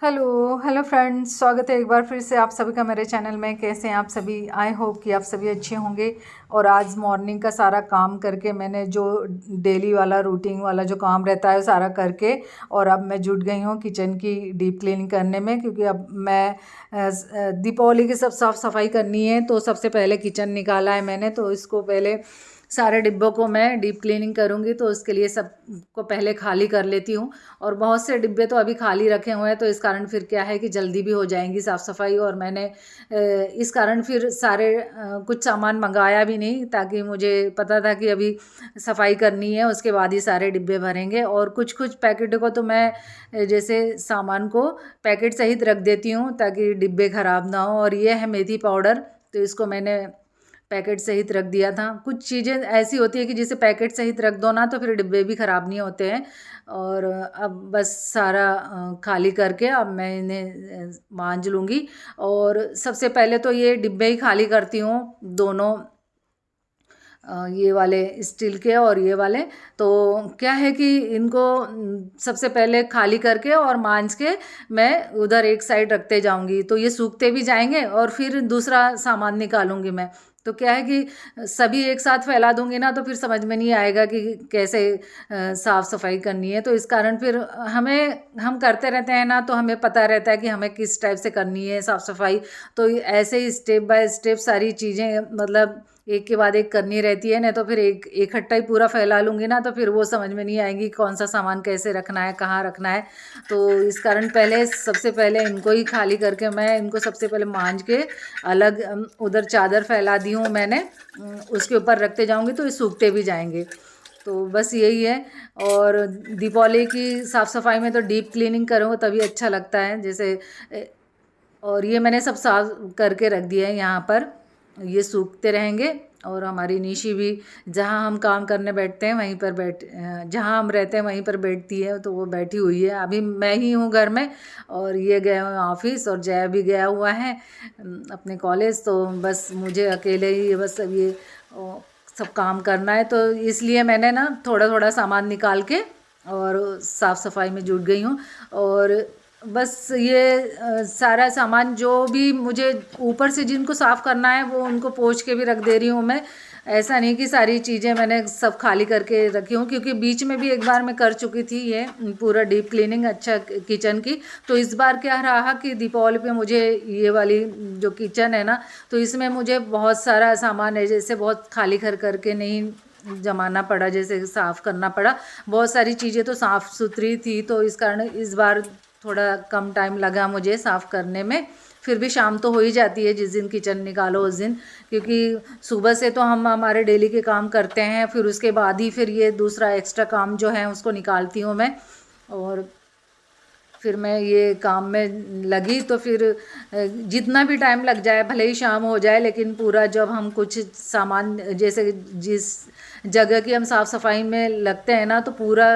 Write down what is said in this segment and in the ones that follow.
Hello hello friends, स्वागत है एक बार फिर से आप सभी का मेरे चैनल में। कैसे हैं आप सभी? आई होप कि आप सभी अच्छे होंगे। और आज मॉर्निंग का सारा काम करके मैंने जो डेली वाला रूटीन वाला जो काम रहता है वो सारा करके और अब मैं जुट गई हूँ किचन की डीप क्लीनिंग करने में, क्योंकि अब मैं दीपावली की सब साफ़ सफाई करनी है। तो सबसे पहले किचन निकाला है मैंने, तो इसको पहले सारे डिब्बों को मैं डीप क्लीनिंग करूँगी, तो उसके लिए सबको पहले खाली कर लेती हूँ। और बहुत से डिब्बे तो अभी खाली रखे हुए हैं, तो इस कारण फिर क्या है कि जल्दी भी हो जाएंगी साफ़ सफाई। और मैंने इस कारण फिर सारे कुछ सामान मंगाया भी नहीं, ताकि मुझे पता था कि अभी सफाई करनी है, उसके बाद ही सारे डिब्बे भरेंगे। और कुछ कुछ पैकेट को तो मैं जैसे सामान को पैकेट सहित रख देती हूँ ताकि डिब्बे ख़राब ना हो। और ये है मेथी पाउडर, तो इसको मैंने पैकेट सहित रख दिया था। कुछ चीज़ें ऐसी होती है कि जिसे पैकेट सहित रख दो ना, तो फिर डिब्बे भी ख़राब नहीं होते हैं। और अब बस सारा खाली करके अब मैं इन्हें मांज लूँगी। और सबसे पहले तो ये डिब्बे ही खाली करती हूँ, दोनों ये वाले स्टील के और ये वाले। तो क्या है कि इनको सबसे पहले खाली करके और मांज के मैं उधर एक साइड रखते जाऊंगी, तो ये सूखते भी जाएंगे और फिर दूसरा सामान निकालूंगी मैं। तो क्या है कि सभी एक साथ फैला दूंगी ना, तो फिर समझ में नहीं आएगा कि कैसे साफ़ सफाई करनी है। तो इस कारण फिर हम करते रहते हैं ना, तो हमें पता रहता है कि हमें किस टाइप से करनी है साफ़ सफाई। तो ऐसे ही स्टेप बाय स्टेप सारी चीज़ें मतलब एक के बाद एक करनी रहती है। नहीं तो फिर एक इकट्ठा ही पूरा फैला लूँगी ना, तो फिर वो समझ में नहीं आएंगी कौन सा सामान कैसे रखना है, कहाँ रखना है। तो इस कारण पहले सबसे पहले इनको ही खाली करके मैं इनको सबसे पहले मांज के अलग उधर चादर फैला दी हूँ मैंने, उसके ऊपर रखते जाऊँगी तो ये सूखते भी जाएंगे। तो बस यही है। और दीपावली की साफ़ सफाई में तो डीप क्लीनिंग करो तभी अच्छा लगता है। जैसे और ये मैंने सब साफ करके रख दिया है यहाँ पर, ये सूखते रहेंगे। और हमारी निशी भी जहाँ हम काम करने बैठते हैं वहीं पर जहाँ हम रहते हैं वहीं पर बैठती है, तो वो बैठी हुई है। अभी मैं ही हूँ घर में और ये गए हुए ऑफिस और जया भी गया हुआ है अपने कॉलेज। तो बस मुझे अकेले ही बस अब ये सब काम करना है। तो इसलिए मैंने ना थोड़ा थोड़ा सामान निकाल के और साफ़ सफाई में जुट गई हूँ। और बस ये सारा सामान जो भी मुझे ऊपर से जिनको साफ़ करना है वो उनको पोंछ के भी रख दे रही हूँ मैं। ऐसा नहीं कि सारी चीज़ें मैंने सब खाली करके रखी हूँ, क्योंकि बीच में भी एक बार मैं कर चुकी थी ये पूरा डीप क्लीनिंग अच्छा किचन की। तो इस बार क्या रहा कि दीपावली पे मुझे ये वाली जो किचन है ना, तो इसमें मुझे बहुत सारा सामान है, जैसे बहुत खाली करके नहीं जमाना पड़ा, जैसे साफ़ करना पड़ा। बहुत सारी चीज़ें तो साफ़ सुथरी थी, तो इस कारण इस बार थोड़ा कम टाइम लगा मुझे साफ़ करने में। फिर भी शाम तो हो ही जाती है जिस दिन किचन निकालो उस दिन, क्योंकि सुबह से तो हम हमारे डेली के काम करते हैं, फिर उसके बाद ही फिर ये दूसरा एक्स्ट्रा काम जो है उसको निकालती हूँ मैं। और फिर मैं ये काम में लगी, तो फिर जितना भी टाइम लग जाए, भले ही शाम हो जाए, लेकिन पूरा जब हम कुछ सामान जैसे जिस जगह की हम साफ़ सफाई में लगते हैं ना, तो पूरा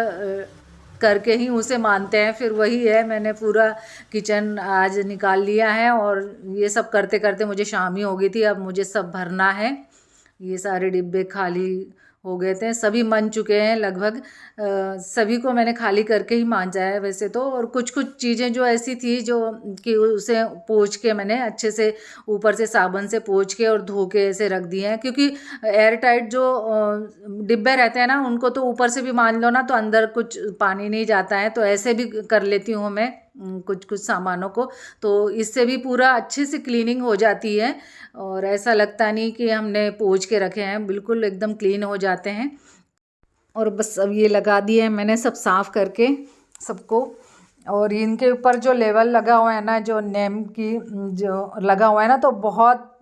करके ही उसे मानते हैं। फिर वही है, मैंने पूरा किचन आज निकाल लिया है और ये सब करते करते मुझे शाम ही हो गई थी। अब मुझे सब भरना है। ये सारे डिब्बे खाली हो गए थे, सभी मन चुके हैं लगभग। सभी को मैंने खाली करके ही मांजा है वैसे तो। और कुछ कुछ चीज़ें जो ऐसी थी जो कि उसे पोंछ के मैंने अच्छे से ऊपर से साबुन से पोंछ के और धो के ऐसे रख दिए हैं, क्योंकि एयर टाइट जो डिब्बे रहते हैं ना, उनको तो ऊपर से भी मान लो ना तो अंदर कुछ पानी नहीं जाता है। तो ऐसे भी कर लेती हूँ मैं कुछ कुछ सामानों को, तो इससे भी पूरा अच्छे से क्लीनिंग हो जाती है। और ऐसा लगता नहीं कि हमने पोंछ के रखे हैं, बिल्कुल एकदम क्लीन हो जाते हैं। और बस अब ये लगा दिए हैं मैंने सब साफ़ करके सबको। और इनके ऊपर जो लेवल लगा हुआ है ना, जो नेम की जो लगा हुआ है ना, तो बहुत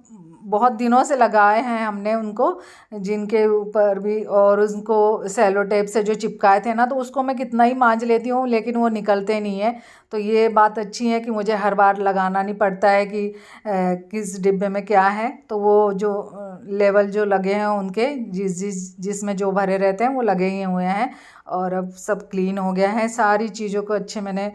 बहुत दिनों से लगाए हैं हमने उनको, जिनके ऊपर भी। और उनको सेलो टेप से जो चिपकाए थे ना, तो उसको मैं कितना ही मांज लेती हूँ लेकिन वो निकलते नहीं है। तो ये बात अच्छी है कि मुझे हर बार लगाना नहीं पड़ता है कि किस डिब्बे में क्या है। तो वो जो लेवल जो लगे हैं उनके जिसमें जो भरे रहते हैं वो लगे ही हुए हैं। और अब सब क्लीन हो गया है, सारी चीज़ों को अच्छे मैंने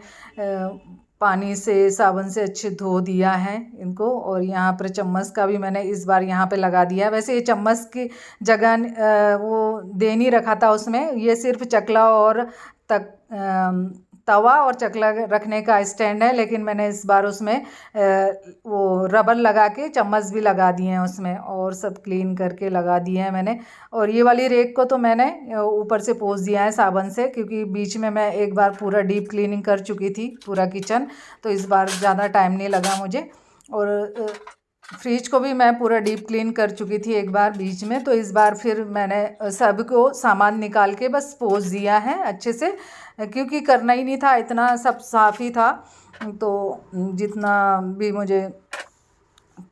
पानी से साबुन से अच्छे धो दिया है इनको। और यहाँ पर चम्मच का भी मैंने इस बार यहाँ पे लगा दिया। वैसे ये चम्मच की जगह वो दे नहीं रखा था उसमें, ये सिर्फ चकला और तक तवा और चकला रखने का स्टैंड है, लेकिन मैंने इस बार उसमें वो रबर लगा के चम्मच भी लगा दिए हैं उसमें, और सब क्लीन करके लगा दिए हैं मैंने। और ये वाली रेक को तो मैंने ऊपर से पोंछ दिया है साबुन से, क्योंकि बीच में मैं एक बार पूरा डीप क्लीनिंग कर चुकी थी पूरा किचन, तो इस बार ज़्यादा टाइम नहीं लगा मुझे। और फ्रिज को भी मैं पूरा डीप क्लीन कर चुकी थी एक बार बीच में, तो इस बार फिर मैंने सब को सामान निकाल के बस पोंछ दिया है अच्छे से, क्योंकि करना ही नहीं था, इतना सब साफ़ ही था। तो जितना भी मुझे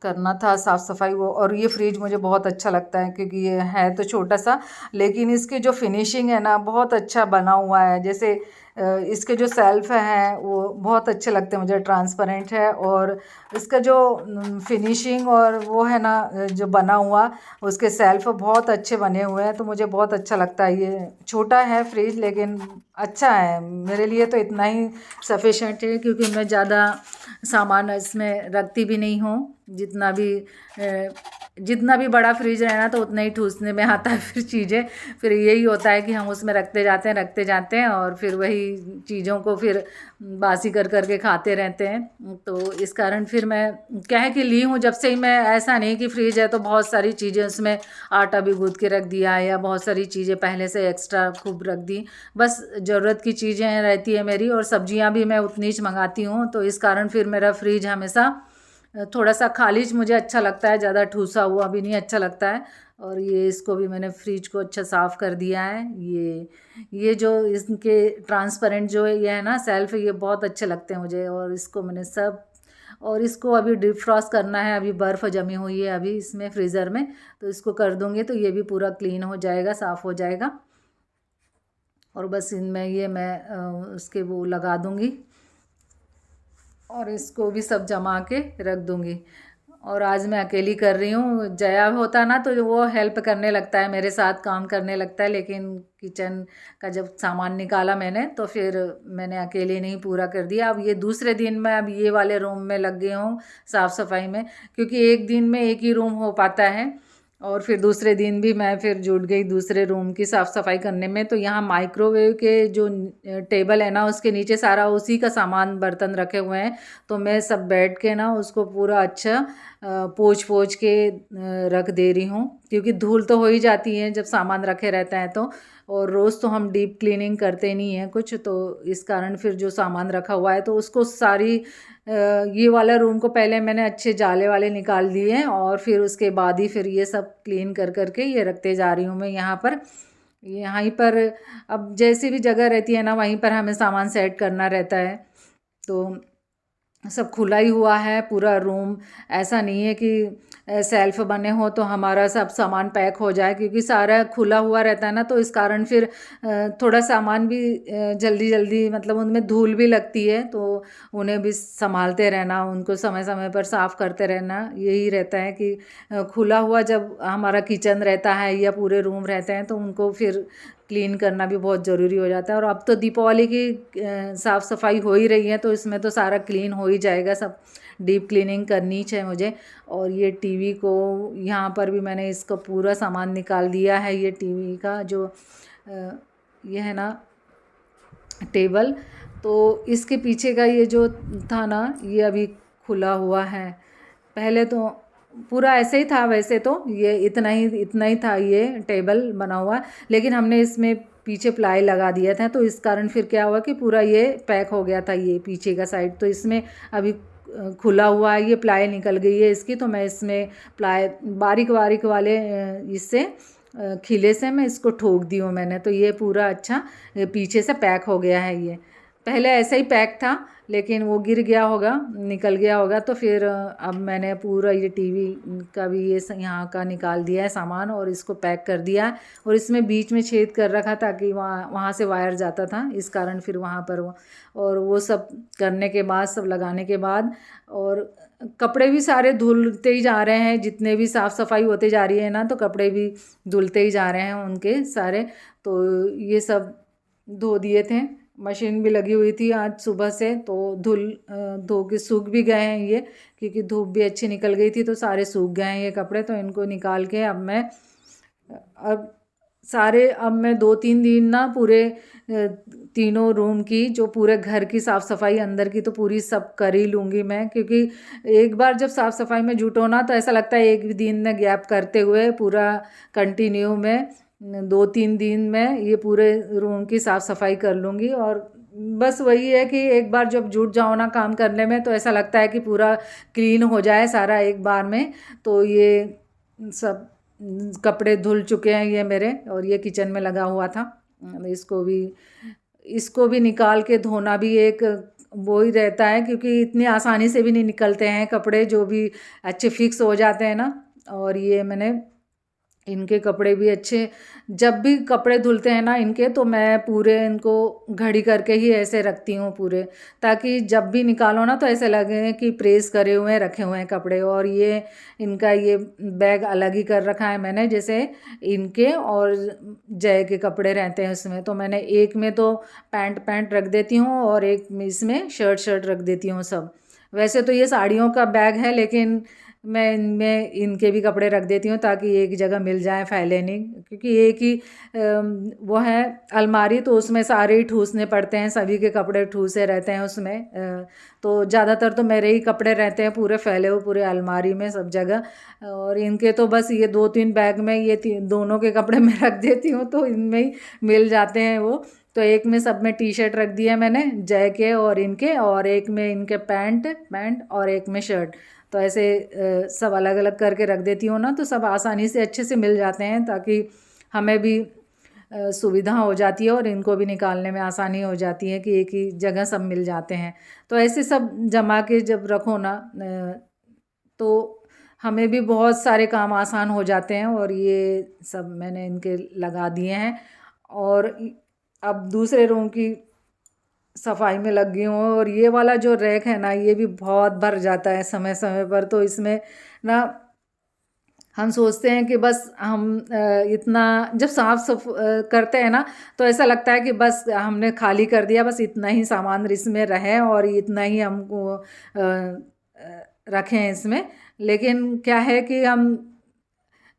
करना था साफ़ सफाई वो। और ये फ्रिज मुझे बहुत अच्छा लगता है, क्योंकि ये है तो छोटा सा, लेकिन इसकी जो फिनिशिंग है ना बहुत अच्छा बना हुआ है। जैसे इसके जो सेल्फ हैं वो बहुत अच्छे लगते हैं मुझे, ट्रांसपेरेंट है, और इसका जो फिनिशिंग और वो है ना जो बना हुआ, उसके सेल्फ बहुत अच्छे बने हुए हैं, तो मुझे बहुत अच्छा लगता है। ये छोटा है फ्रिज लेकिन अच्छा है मेरे लिए, तो इतना ही सफिशेंट है, क्योंकि मैं ज़्यादा सामान इसमें रखती भी नहीं हूँ। जितना भी बड़ा फ्रिज रहे ना तो उतना ही ठूसने में आता है फिर चीज़ें, फिर यही होता है कि हम उसमें रखते जाते हैं और फिर वही चीज़ों को फिर बासी कर करके खाते रहते हैं। तो इस कारण फिर मैं क्या है कि ली हूँ जब से ही मैं, ऐसा नहीं कि फ्रिज है तो बहुत सारी चीज़ें उसमें आटा भी गूँथ के रख दिया या बहुत सारी चीज़ें पहले से एक्स्ट्रा खूब रख दी। बस ज़रूरत की चीज़ें रहती है मेरी, और सब्जियां भी मैं उतनी ही मंगाती हूँ, तो इस कारण फिर मेरा फ्रिज हमेशा थोड़ा सा खाली मुझे अच्छा लगता है, ज़्यादा ठूसा हुआ भी नहीं अच्छा लगता है। और ये इसको भी मैंने फ्रिज को अच्छा साफ़ कर दिया है। ये जो इसके ट्रांसपेरेंट जो ये है ना सेल्फ, ये बहुत अच्छे लगते हैं मुझे, और इसको मैंने सब, और इसको अभी डिप फ्रॉस्ट करना है, अभी बर्फ़ जमी हुई है अभी इसमें फ्रीज़र में, तो इसको कर दूँगी तो ये भी पूरा क्लीन हो जाएगा, साफ़ हो जाएगा। और बस इनमें ये मैं उसके वो लगा दूँगी, और इसको भी सब जमा के रख दूँगी। और आज मैं अकेली कर रही हूँ, जया होता ना तो वो हेल्प करने लगता है मेरे साथ, काम करने लगता है, लेकिन किचन का जब सामान निकाला मैंने तो फिर मैंने अकेले नहीं पूरा कर दिया। अब ये दूसरे दिन मैं अब ये वाले रूम में लग गई हूँ साफ़ सफाई में, क्योंकि एक दिन में एक ही रूम हो पाता है, और फिर दूसरे दिन भी मैं फिर जुट गई दूसरे रूम की साफ़ सफाई करने में। तो यहाँ माइक्रोवेव के जो टेबल है ना उसके नीचे सारा उसी का सामान बर्तन रखे हुए हैं, तो मैं सब बैठ के ना उसको पूरा अच्छा पोंछ के रख दे रही हूँ, क्योंकि धूल तो हो ही जाती है जब सामान रखे रहता है तो, और रोज़ तो हम डीप क्लीनिंग करते नहीं हैं कुछ, तो इस कारण फिर जो सामान रखा हुआ है तो उसको सारी ये वाला रूम को पहले मैंने अच्छे जाले वाले निकाल दिए हैं, और फिर उसके बाद ही फिर ये सब क्लीन कर करके ये रखते जा रही हूँ मैं यहाँ पर। यहीं पर अब जैसी भी जगह रहती है ना वहीं पर हमें सामान सेट करना रहता है, तो सब खुला ही हुआ है पूरा रूम। ऐसा नहीं है कि सेल्फ बने हो तो हमारा सब सामान पैक हो जाए, क्योंकि सारा खुला हुआ रहता है ना, तो इस कारण फिर थोड़ा सामान भी जल्दी जल्दी, मतलब उनमें धूल भी लगती है, तो उन्हें भी संभालते रहना, उनको समय समय पर साफ़ करते रहना, यही रहता है कि खुला हुआ जब हमारा किचन रहता है या पूरे रूम रहते हैं तो उनको फिर क्लीन करना भी बहुत ज़रूरी हो जाता है। और अब तो दीपावली की साफ़ सफाई हो ही रही है, तो इसमें तो सारा क्लीन हो ही जाएगा, सब डीप क्लीनिंग करनी चाहिए मुझे। और ये टीवी को यहाँ पर भी मैंने इसका पूरा सामान निकाल दिया है, ये टीवी का जो ये है ना टेबल, तो इसके पीछे का ये जो था ना ये अभी खुला हुआ है। पहले तो पूरा ऐसे ही था, वैसे तो ये इतना ही था ये टेबल बना हुआ, लेकिन हमने इसमें पीछे प्लाई लगा दिया था, तो इस कारण फिर क्या हुआ कि पूरा ये पैक हो गया था ये पीछे का साइड, तो इसमें अभी खुला हुआ है, ये प्लाई निकल गई है इसकी, तो मैं इसमें प्लाई बारीक बारीक वाले इससे खिले से मैं इसको ठोक दी हूँ मैंने, तो ये पूरा अच्छा पीछे से पैक हो गया है। ये पहले ऐसा ही पैक था, लेकिन वो गिर गया होगा, निकल गया होगा, तो फिर अब मैंने पूरा ये टीवी का भी ये यहाँ का निकाल दिया है सामान, और इसको पैक कर दिया है। और इसमें बीच में छेद कर रखा था कि वहाँ से वायर जाता था, इस कारण फिर वहाँ पर और वो सब करने के बाद, सब लगाने के बाद, और कपड़े भी सारे धुलते ही जा रहे हैं, जितने भी साफ़ सफाई होते जा रही है ना, तो कपड़े भी धुलते ही जा रहे हैं उनके सारे। तो ये सब धो दिए थे, मशीन भी लगी हुई थी आज सुबह से, तो धो के सूख भी गए हैं ये, क्योंकि धूप भी अच्छी निकल गई थी, तो सारे सूख गए हैं ये कपड़े। तो इनको निकाल के अब मैं 2-3 दिन ना पूरे तीनों रूम की, जो पूरे घर की साफ़ सफाई अंदर की तो पूरी सब कर ही लूँगी मैं, क्योंकि एक बार जब साफ़ सफाई में जुटो ना तो ऐसा लगता है एक भी दिन में गैप करते हुए पूरा कंटिन्यू में 2-3 दिन में ये पूरे रूम की साफ़ सफाई कर लूँगी। और बस वही है कि एक बार जब जुट जाओ ना काम करने में तो ऐसा लगता है कि पूरा क्लीन हो जाए सारा एक बार में। तो ये सब कपड़े धुल चुके हैं ये मेरे, और ये किचन में लगा हुआ था। इसको भी निकाल के धोना भी एक वो ही रहता है, क्योंकि इतनी आसानी से भी नहीं निकलते हैं कपड़े जो भी अच्छे फिक्स हो जाते हैं ना। और ये मैंने इनके कपड़े भी अच्छे, जब भी कपड़े धुलते हैं ना इनके तो मैं पूरे इनको घड़ी करके ही ऐसे रखती हूँ पूरे, ताकि जब भी निकालो ना तो ऐसे लगे कि प्रेस करे हुए हैं, रखे हुए हैं कपड़े। और ये इनका ये बैग अलग ही कर रखा है मैंने, जैसे इनके और जय के कपड़े रहते हैं उसमें, तो मैंने एक में तो पैंट रख देती हूँ और एक में इसमें शर्ट रख देती हूँ सब। वैसे तो ये साड़ियों का बैग है, लेकिन मैं इनमें इनके भी कपड़े रख देती हूँ ताकि एक जगह मिल जाए, फैले नहीं, क्योंकि एक ही वो है अलमारी, तो उसमें सारे ही ठूसने पड़ते हैं, सभी के कपड़े ठूसे रहते हैं उसमें। तो ज़्यादातर तो मेरे ही कपड़े रहते हैं पूरे फैले हुए पूरे अलमारी में सब जगह। और इनके तो बस ये 2-3 बैग में ये दोनों के कपड़े मैं रख देती हूँ तो इनमें ही मिल जाते हैं वो। तो एक में सब में टी शर्ट रख दिया मैंने जय के और इनके, और एक में इनके पैंट और एक में शर्ट। तो ऐसे सब अलग अलग करके रख देती हूँ ना, तो सब आसानी से अच्छे से मिल जाते हैं, ताकि हमें भी सुविधा हो जाती है और इनको भी निकालने में आसानी हो जाती है कि एक ही जगह सब मिल जाते हैं। तो ऐसे सब जमा के जब रखो ना तो हमें भी बहुत सारे काम आसान हो जाते हैं। और ये सब मैंने इनके लगा दिए हैं, और अब दूसरे रूम की सफाई में लग गई हूँ। और ये वाला जो रैक है ना ये भी बहुत भर जाता है समय समय पर, तो इसमें ना हम सोचते हैं कि बस हम इतना जब साफ करते हैं ना तो ऐसा लगता है कि बस हमने खाली कर दिया, बस इतना ही सामान इसमें रहे और इतना ही हमको रखें इसमें। लेकिन क्या है कि हम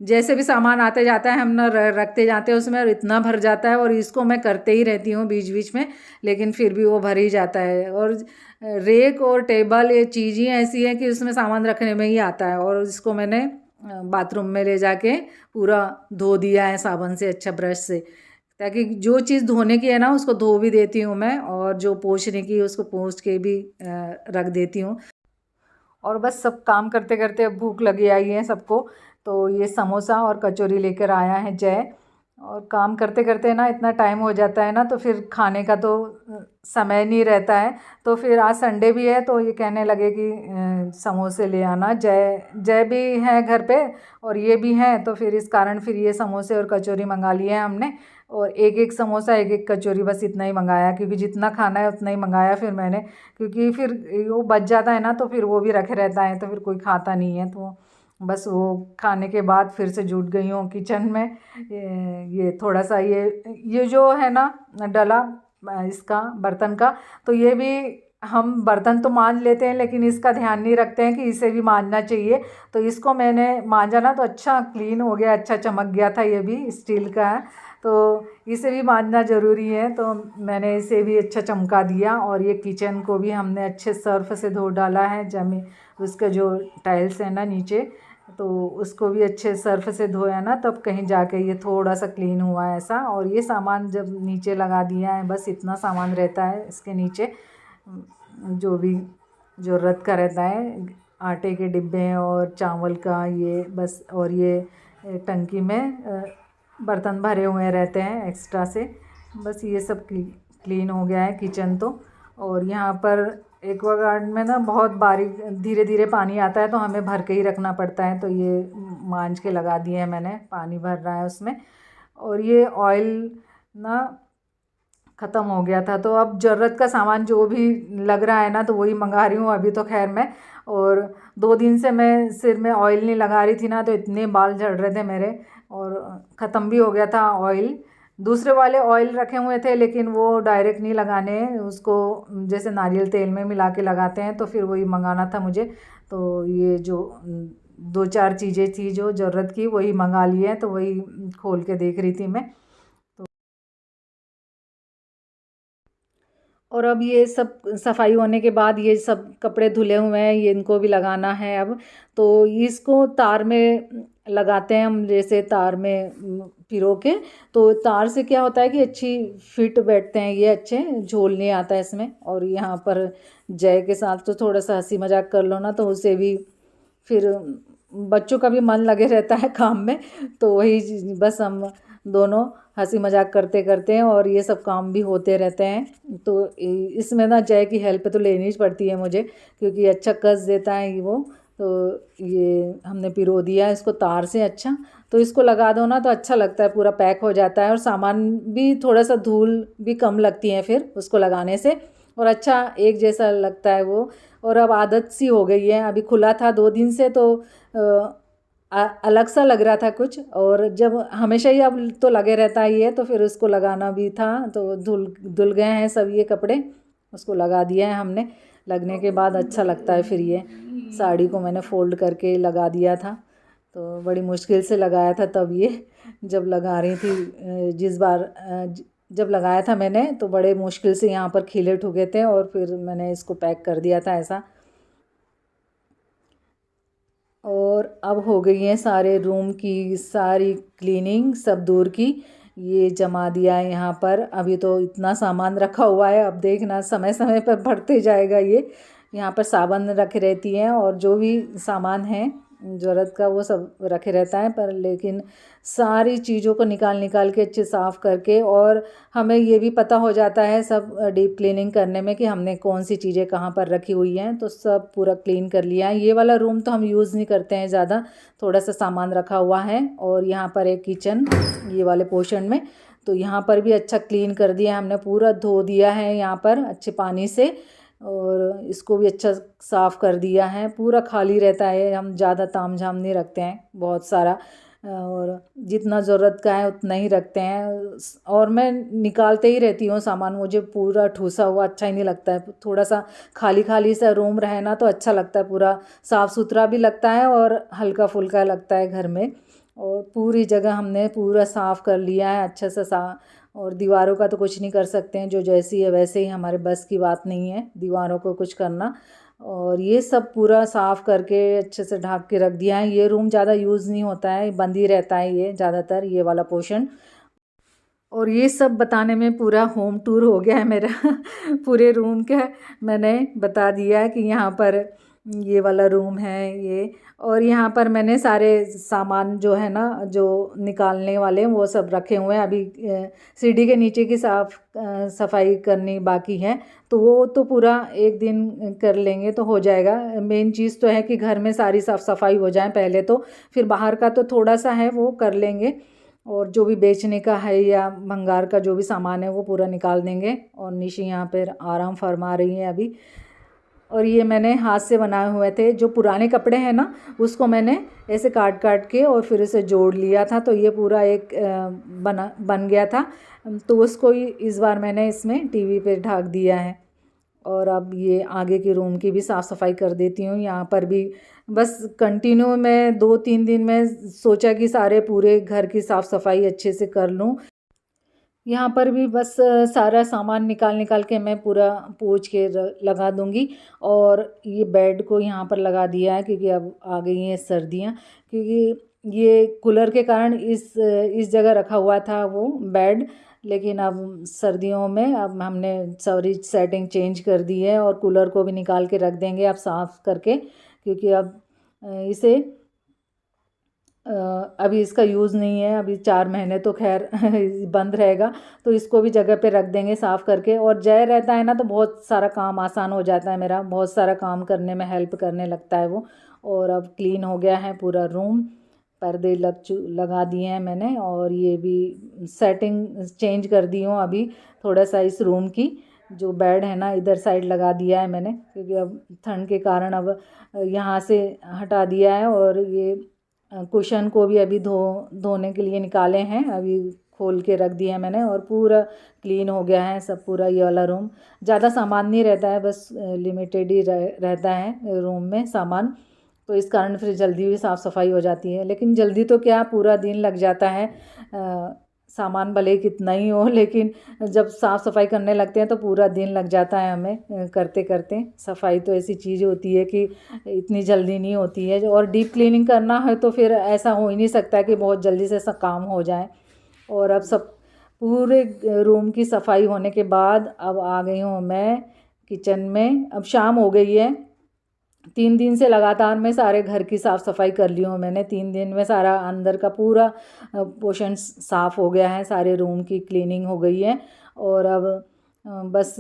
जैसे भी सामान आते जाता है हम ना रखते जाते हैं उसमें, और इतना भर जाता है, और इसको मैं करते ही रहती हूँ बीच बीच में, लेकिन फिर भी वो भर ही जाता है। और रेक और टेबल ये चीज़ें ऐसी हैं कि उसमें सामान रखने में ही आता है। और इसको मैंने बाथरूम में ले जाके पूरा धो दिया है साबुन से, अच्छा ब्रश से, ताकि जो चीज़ धोने की है ना उसको धो भी देती हूँ मैं, और जो पोंछने की उसको पोंछ के भी रख देती हूँ। और बस सब काम करते करते अब भूख लगी आई है सबको, तो ये समोसा और कचौरी लेकर आया है जय। और काम करते करते ना इतना टाइम हो जाता है ना, तो फिर खाने का तो समय नहीं रहता है। तो फिर आज संडे भी है तो ये कहने लगे कि समोसे ले आना, जय भी है घर पे और ये भी हैं, तो फिर इस कारण फिर ये समोसे और कचौरी मंगा लिए हैं हमने। और एक एक समोसा एक एक कचौरी बस इतना ही मंगाया, क्योंकि जितना खाना है उतना ही मंगाया फिर मैंने, क्योंकि फिर वो बच जाता है ना तो फिर वो भी रखे रहता है तो फिर कोई खाता नहीं है। तो बस वो खाने के बाद फिर से जुट गई हूँ किचन में। ये थोड़ा सा ये जो है ना डला इसका बर्तन का, तो ये भी हम बर्तन तो मांज लेते हैं लेकिन इसका ध्यान नहीं रखते हैं कि इसे भी मांजना चाहिए। तो इसको मैंने मांजा ना तो अच्छा क्लीन हो गया, अच्छा चमक गया था, ये भी स्टील का है तो इसे भी मांजना ज़रूरी है, तो मैंने इसे भी अच्छा चमका दिया। और ये किचन को भी हमने अच्छे सर्फ से धो डाला है, जमी उसके जो टाइल्स है ना नीचे, तो उसको भी अच्छे सर्फ से धोया ना तब कहीं जाके ये थोड़ा सा क्लीन हुआ है ऐसा। और ये सामान जब नीचे लगा दिया है, बस इतना सामान रहता है इसके नीचे जो भी ज़रूरत का रहता है, आटे के डिब्बे और चावल का ये बस। और ये टंकी में बर्तन भरे हुए रहते हैं एक्स्ट्रा से, बस ये सब क्लीन हो गया है किचन तो। और यहाँ पर एक्वागार्ड में ना बहुत बारीक धीरे धीरे पानी आता है तो हमें भर के ही रखना पड़ता है, तो ये मांझ के लगा दिए हैं मैंने, पानी भर रहा है उसमें। और ये ऑयल ना ख़त्म हो गया था, तो अब ज़रूरत का सामान जो भी लग रहा है ना तो वही मंगा रही हूँ अभी तो खैर मैं। और 2 दिन से मैं सिर में ऑयल नहीं लगा रही थी ना तो इतने बाल झड़ रहे थे मेरे, और ख़त्म भी हो गया था ऑयल। दूसरे वाले ऑयल रखे हुए थे लेकिन वो डायरेक्ट नहीं लगाने, उसको जैसे नारियल तेल में मिला के लगाते हैं, तो फिर वही मंगाना था मुझे। तो ये जो 2-4 चीज़ें थी जो ज़रूरत की वही मंगा ली है, तो वही खोल के देख रही थी मैं। और अब ये सब सफाई होने के बाद ये सब कपड़े धुले हुए हैं, ये इनको भी लगाना है अब। तो इसको तार में लगाते हैं हम, जैसे तार में पिरो के। तो तार से क्या होता है कि अच्छी फिट बैठते हैं ये, अच्छे झोल नहीं आता है इसमें। और यहाँ पर जय के साथ तो थोड़ा सा हंसी मजाक कर लो ना, तो उसे भी फिर बच्चों का भी मन लगे रहता है काम में। तो वही बस हम दोनों हंसी मजाक करते करते हैं और ये सब काम भी होते रहते हैं। तो इसमें ना जय की हेल्प तो लेनी ही पड़ती है मुझे, क्योंकि अच्छा कस देता है वो। तो ये हमने पिरो दिया है इसको तार से। अच्छा, तो इसको लगा दो ना तो अच्छा लगता है, पूरा पैक हो जाता है और सामान भी थोड़ा सा धूल भी कम लगती है फिर उसको लगाने से, और अच्छा एक जैसा लगता है वो। और अब आदत सी हो गई है, अभी खुला था 2 दिन से तो अलग सा लग रहा था कुछ। और जब हमेशा ही अब तो लगे रहता है ये, तो फिर उसको लगाना भी था। तो धुल धुल गए हैं सब ये कपड़े, उसको लगा दिया है हमने। लगने के बाद अच्छा लगता है फिर ये। साड़ी को मैंने फ़ोल्ड करके लगा दिया था, तो बड़ी मुश्किल से लगाया था तब ये, जब लगा रही थी जिस बार जब लगाया था मैंने तो बड़े मुश्किल से यहाँ पर खिले ठुके थे, और फिर मैंने इसको पैक कर दिया था ऐसा। और अब हो गई है सारे रूम की सारी क्लीनिंग, सब दूर की। ये जमा दिया है यहाँ पर। अभी तो इतना सामान रखा हुआ है, अब देखना समय समय पर बढ़ते जाएगा ये। यहाँ पर साबुन रखे रहती हैं और जो भी सामान है ज़रूरत का वो सब रखे रहता है, पर लेकिन सारी चीज़ों को निकाल निकाल के अच्छे साफ़ करके, और हमें ये भी पता हो जाता है सब डीप क्लीनिंग करने में कि हमने कौन सी चीज़ें कहाँ पर रखी हुई हैं। तो सब पूरा क्लीन कर लिया है। ये वाला रूम तो हम यूज़ नहीं करते हैं ज़्यादा, थोड़ा सा सामान रखा हुआ है। और यहाँ पर एक किचन ये वाले पोर्शन में, तो यहाँ पर भी अच्छा क्लीन कर दिया हमने, पूरा धो दिया है यहाँ पर अच्छे पानी से, और इसको भी अच्छा साफ़ कर दिया है। पूरा खाली रहता है, हम ज़्यादा तामझाम नहीं रखते हैं बहुत सारा, और जितना ज़रूरत का है उतना ही रखते हैं। और मैं निकालते ही रहती हूँ सामान, मुझे पूरा ठूसा हुआ अच्छा ही नहीं लगता है। थोड़ा सा खाली खाली सा रूम रहे ना तो अच्छा लगता है, पूरा साफ़ सुथरा भी लगता है और हल्का फुल्का लगता है घर में। और पूरी जगह हमने पूरा साफ़ कर लिया है अच्छे से और दीवारों का तो कुछ नहीं कर सकते हैं, जो जैसी है वैसे ही, हमारे बस की बात नहीं है दीवारों को कुछ करना। और ये सब पूरा साफ़ करके अच्छे से ढक के रख दिया है। ये रूम ज़्यादा यूज़ नहीं होता है, बंद ही रहता है ये ज़्यादातर, ये वाला पोर्शन। और ये सब बताने में पूरा होम टूर हो गया है मेरा पूरे रूम का मैंने बता दिया कि यहाँ पर ये वाला रूम है ये। और यहाँ पर मैंने सारे सामान जो है ना, जो निकालने वाले वो सब रखे हुए हैं। अभी सीढ़ी के नीचे की सफाई करनी बाकी है, तो वो तो पूरा एक दिन कर लेंगे तो हो जाएगा। मेन चीज़ तो है कि घर में सारी साफ़ सफाई हो जाए पहले, तो फिर बाहर का तो थोड़ा सा है वो कर लेंगे। और जो भी बेचने का है या भंगार का जो भी सामान है वो पूरा निकाल देंगे। और निशी यहाँ पर आराम फरमा रही है अभी। और ये मैंने हाथ से बनाए हुए थे, जो पुराने कपड़े हैं ना उसको मैंने ऐसे काट काट के और फिर इसे जोड़ लिया था, तो ये पूरा एक बन गया था। तो उसको इस बार मैंने इसमें टीवी पे ढक दिया है। और अब ये आगे के रूम की भी साफ़ सफाई कर देती हूँ। यहाँ पर भी बस कंटिन्यू मैं 2-3 दिन में सोचा कि सारे पूरे घर की साफ़ सफाई अच्छे से कर लूँ। यहाँ पर भी बस सारा सामान निकाल निकाल के मैं पूरा पोंछ के लगा दूँगी। और ये बेड को यहाँ पर लगा दिया है, क्योंकि अब आ गई हैं सर्दियाँ, क्योंकि ये कूलर के कारण इस जगह रखा हुआ था वो बेड। लेकिन अब सर्दियों में अब हमने सारी सेटिंग चेंज कर दी है, और कूलर को भी निकाल के रख देंगे अब साफ़ करके, क्योंकि अब इसे अभी इसका यूज़ नहीं है, अभी 4 महीने तो खैर बंद रहेगा। तो इसको भी जगह पे रख देंगे साफ़ करके। और जय रहता है ना तो बहुत सारा काम आसान हो जाता है मेरा, बहुत सारा काम करने में हेल्प करने लगता है वो। और अब क्लीन हो गया है पूरा रूम, पर्दे लगा दिए हैं मैंने। और ये भी सेटिंग चेंज कर दी हूँ अभी थोड़ा सा इस रूम की। जो बेड है ना इधर साइड लगा दिया है मैंने, क्योंकि अब ठंड के कारण अब यहाँ से हटा दिया है। और ये कुशन को भी अभी धोने के लिए निकाले हैं, अभी खोल के रख दिया है मैंने। और पूरा क्लीन हो गया है सब पूरा ये वाला रूम। ज़्यादा सामान नहीं रहता है, बस लिमिटेड ही रहता है रूम में सामान, तो इस कारण फिर जल्दी भी साफ़ सफाई हो जाती है। लेकिन जल्दी तो क्या, पूरा दिन लग जाता है सामान भले ही कितना ही हो, लेकिन जब साफ़ सफाई करने लगते हैं तो पूरा दिन लग जाता है हमें करते करते। सफाई तो ऐसी चीज़ होती है कि इतनी जल्दी नहीं होती है, और डीप क्लीनिंग करना है तो फिर ऐसा हो ही नहीं सकता कि बहुत जल्दी से सब काम हो जाए। और अब सब पूरे रूम की सफाई होने के बाद अब आ गई हूँ मैं किचन में। अब शाम हो गई है। 3 दिन से लगातार मैं सारे घर की साफ़ सफाई कर ली हूँ मैंने। 3 दिन में सारा अंदर का पूरा पोर्शन साफ़ हो गया है, सारे रूम की क्लीनिंग हो गई है। और अब बस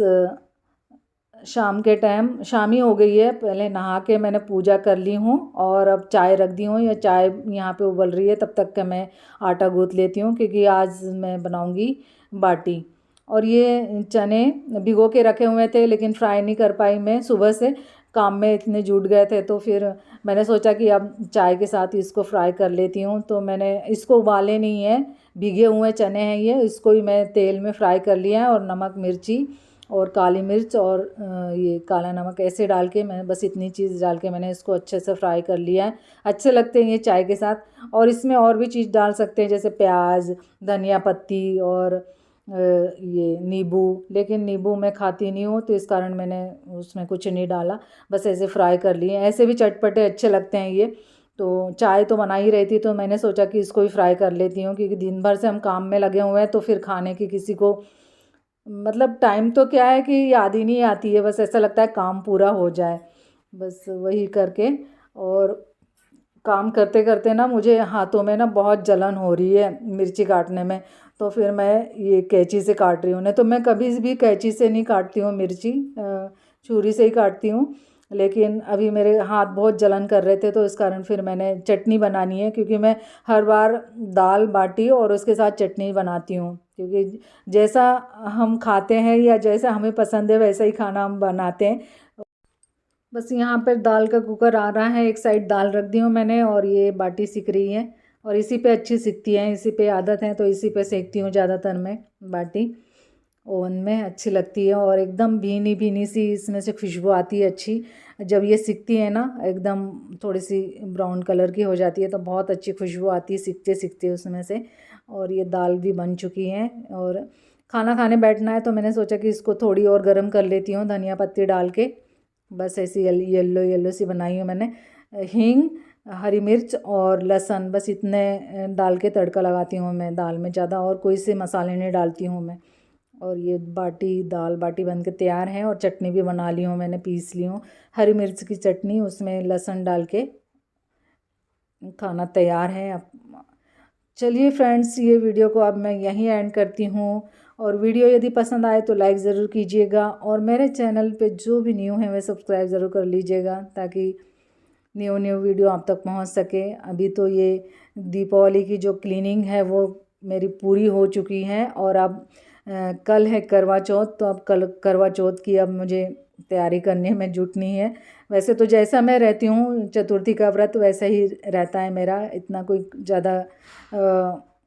शाम के टाइम शाम ही हो गई है, पहले नहा के मैंने पूजा कर ली हूँ और अब चाय रख दी हूँ। या चाय यहाँ पे उबल रही है, तब तक का मैं आटा गूँथ लेती हूँ क्योंकि आज मैं बनाऊँगी बाटी। और ये चने भिगो के रखे हुए थे लेकिन फ्राई नहीं कर पाई मैं, सुबह से काम में इतने जुट गए थे। तो फिर मैंने सोचा कि अब चाय के साथ इसको फ्राई कर लेती हूँ। तो मैंने इसको उबाले नहीं है, भीगे हुए चने हैं ये, इसको ही मैं तेल में फ्राई कर लिया है। और नमक मिर्ची और काली मिर्च और ये काला नमक ऐसे डाल के मैं बस इतनी चीज़ डाल के मैंने इसको अच्छे से फ्राई कर लिया है। अच्छे लगते हैं ये चाय के साथ। और इसमें और भी चीज़ डाल सकते हैं जैसे प्याज, धनिया पत्ती और ये नींबू, लेकिन नींबू मैं खाती नहीं हूँ तो इस कारण मैंने उसमें कुछ नहीं डाला, बस ऐसे फ्राई कर लिए। ऐसे भी चटपटे अच्छे लगते हैं ये। तो चाय तो बना ही रही थी तो मैंने सोचा कि इसको भी फ्राई कर लेती हूँ, क्योंकि दिन भर से हम काम में लगे हुए हैं तो फिर खाने की किसी को मतलब टाइम तो क्या है कि याद ही नहीं आती है, बस ऐसा लगता है काम पूरा हो जाए, बस वही करके। और काम करते करते ना मुझे हाथों में ना बहुत जलन हो रही है मिर्ची काटने में। तो फिर मैं ये कैंची से काट रही हूँ, नहीं तो मैं कभी भी कैंची से नहीं काटती हूँ मिर्ची, छुरी से ही काटती हूँ। लेकिन अभी मेरे हाथ बहुत जलन कर रहे थे तो इस कारण फिर मैंने चटनी बनानी है, क्योंकि मैं हर बार दाल बाटी और उसके साथ चटनी बनाती हूँ, क्योंकि जैसा हम खाते हैं या जैसा हमें पसंद है वैसा ही खाना हम बनाते हैं। बस यहाँ पर दाल का कुकर आ रहा है, एक साइड दाल रख दी हूँ मैंने और ये बाटी सिक रही है। और इसी पे अच्छी सिकती है, इसी पे आदत है तो इसी पे सेकती हूँ ज़्यादातर मैं बाटी। ओवन में अच्छी लगती है और एकदम भीनी भीनी सी इसमें से खुशबू आती है अच्छी। जब ये सिकती है ना एकदम थोड़ी सी ब्राउन कलर की हो जाती है तो बहुत अच्छी खुशबू आती है सिकते सिकते उसमें से। और ये दाल भी बन चुकी है और खाना खाने बैठना है तो मैंने सोचा कि इसको थोड़ी और गर्म कर लेती हूँ धनिया पत्ती डाल के। बस ऐसी येलो येलो सी बनाई हूँ मैंने। हींग, हरी मिर्च और लहसुन, बस इतने डाल के तड़का लगाती हूँ मैं दाल में, ज़्यादा और कोई से मसाले नहीं डालती हूँ मैं। और ये बाटी दाल बाटी बन के तैयार है और चटनी भी बना ली हूँ मैंने, पीस ली हूँ हरी मिर्च की चटनी, उसमें लहसुन डाल के खाना तैयार है। अब चलिए फ्रेंड्स, ये वीडियो को अब मैं यहीं एंड करती हूँ। और वीडियो यदि पसंद आए तो लाइक ज़रूर कीजिएगा और मेरे चैनल पे जो भी न्यू है वह सब्सक्राइब ज़रूर कर लीजिएगा ताकि न्यू न्यू वीडियो आप तक पहुंच सके। अभी तो ये दीपावली की जो क्लीनिंग है वो मेरी पूरी हो चुकी है और अब कल है करवा चौथ, तो अब कल करवा चौथ की अब मुझे तैयारी करने में जुटनी है। वैसे तो जैसा मैं रहती हूँ चतुर्थी का व्रत वैसा ही रहता है मेरा, इतना कोई ज़्यादा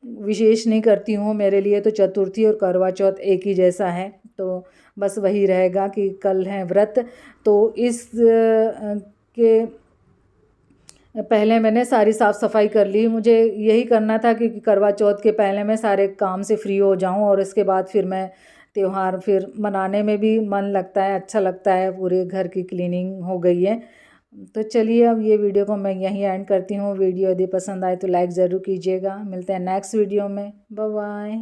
विशेष नहीं करती हूँ। मेरे लिए तो चतुर्थी और करवा चौथ एक ही जैसा है, तो बस वही रहेगा कि कल है व्रत। तो इस के पहले मैंने सारी साफ़ सफाई कर ली, मुझे यही करना था क्योंकि करवा चौथ के पहले मैं सारे काम से फ्री हो जाऊं और इसके बाद फिर मैं त्यौहार फिर मनाने में भी मन लगता है, अच्छा लगता है। पूरे घर की क्लीनिंग हो गई है। तो चलिए अब ये वीडियो को मैं यहीं एंड करती हूँ। वीडियो यदि पसंद आए तो लाइक ज़रूर कीजिएगा। मिलते हैं नेक्स्ट वीडियो में। Bye bye.